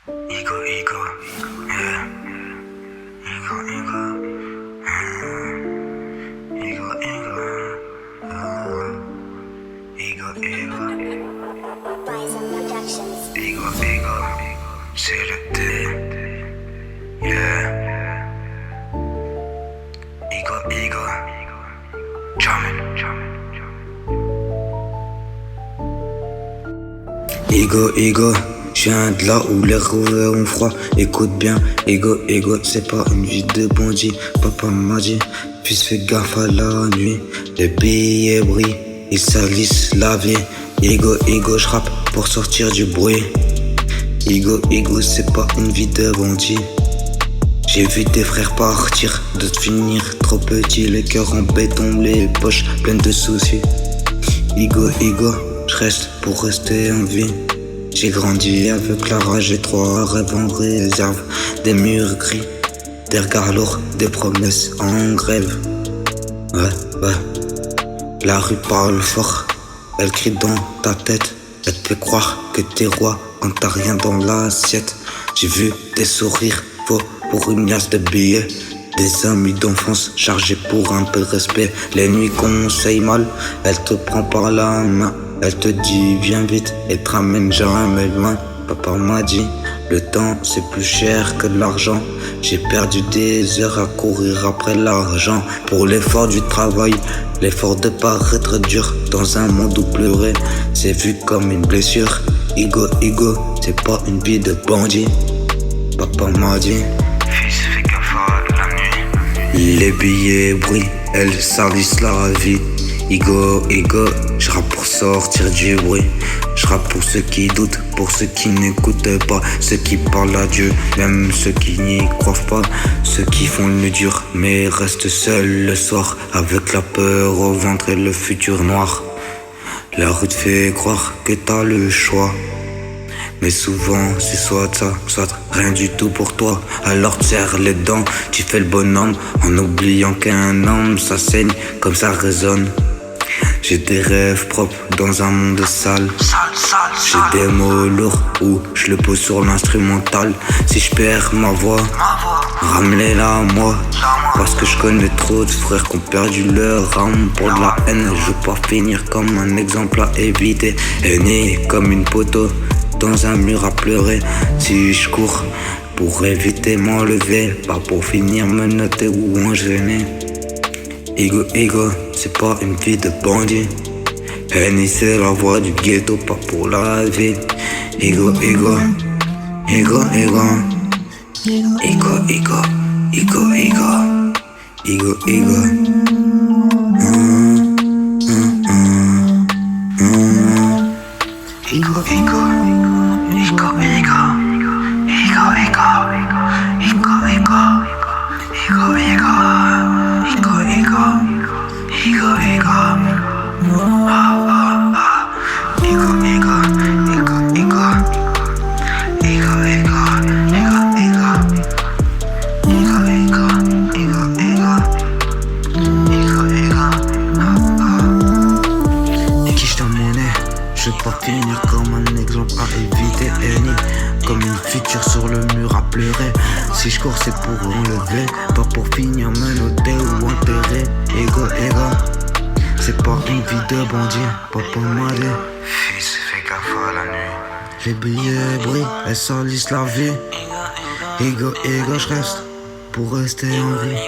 Ego, ego, yeah. Ego, ego, ego, ego, ego, ego, ego, ego, c'est le thé, yeah. Ego, ego, jamming. Ego, ego, je viens de là où les roues ont froid. Écoute bien, ego, ego, c'est pas une vie de bandit. Papa m'a dit, fils fais gaffe à la nuit. Les billets brillent, ils salissent la vie. Ego, ego, je rappe pour sortir du bruit. Ego, ego, c'est pas une vie de bandit. J'ai vu des frères partir, d'autres finir trop petits. Les cœurs en béton, les poches pleines de soucis. Ego, ego, je reste pour rester en vie. J'ai grandi avec la rage et trois rêves en réserve. Des murs gris, des regards lourds, des promesses en grève. Ouais, la rue parle fort, elle crie dans ta tête. Elle te fait croire que t'es roi quand t'as rien dans l'assiette. J'ai vu des sourires faux pour une liasse de billets. Des amis d'enfance chargés pour un peu de respect. Les nuits conseillent mal, elle te prend par la main. Elle te dit viens vite et te ramène jamais loin. Papa m'a dit le temps c'est plus cher que l'argent. J'ai perdu des heures à courir après l'argent. Pour l'effort du travail, l'effort de paraître dur. Dans un monde où pleurer c'est vu comme une blessure. Ego, ego, c'est pas une vie de bandit. Papa m'a dit fils fais gaffe à la nuit. Les billets brillent, elles salissent la vie. Ego, ego, je rappe pour sortir du bruit. Je rappe pour ceux qui doutent, pour ceux qui n'écoutent pas, ceux qui parlent à Dieu, même ceux qui n'y croient pas. Ceux qui font le dur, mais restent seuls le soir, avec la peur au ventre et le futur noir. La rue te fait croire que t'as le choix, mais souvent c'est soit ça, soit rien du tout pour toi. Alors tu serres les dents, tu fais le bonhomme, en oubliant qu'un homme ça saigne, comme ça résonne. J'ai des rêves propres dans un monde sale. J'ai des mots lourds où je le pose sur l'instrumental. Si je perds ma voix, ramenez-la à moi. Parce que je connais trop de frères qui ont perdu leur âme pour de la haine. Je veux pas finir comme un exemple à éviter. Né comme une poteau dans un mur à pleurer. Si je cours pour éviter m'enlever, pas pour finir me noter ou enchaîner. Ego, ego, c'est pas une vie de bandit. Henny c'est la voix du ghetto, pas pour la vie. Ego, ego, ego, ego, ego, ego, ego, ego, ego, ego. Ego, ego, ego, ego, ego, ego, ego, ego, ego, ego, ego, ego, ego, je vais pas finir comme un exemple à éviter, Henny. Comme une future sur le mur à pleurer. Si je cours c'est pour enlever, pas pour finir me noter ou enterrer. Ego, ego, c'est pas une vie de bandit. Papa m'a dit fils fais gaffe à la nuit. Les billets brillent, elles salissent la vie. Ego, ego, je reste pour rester en vie.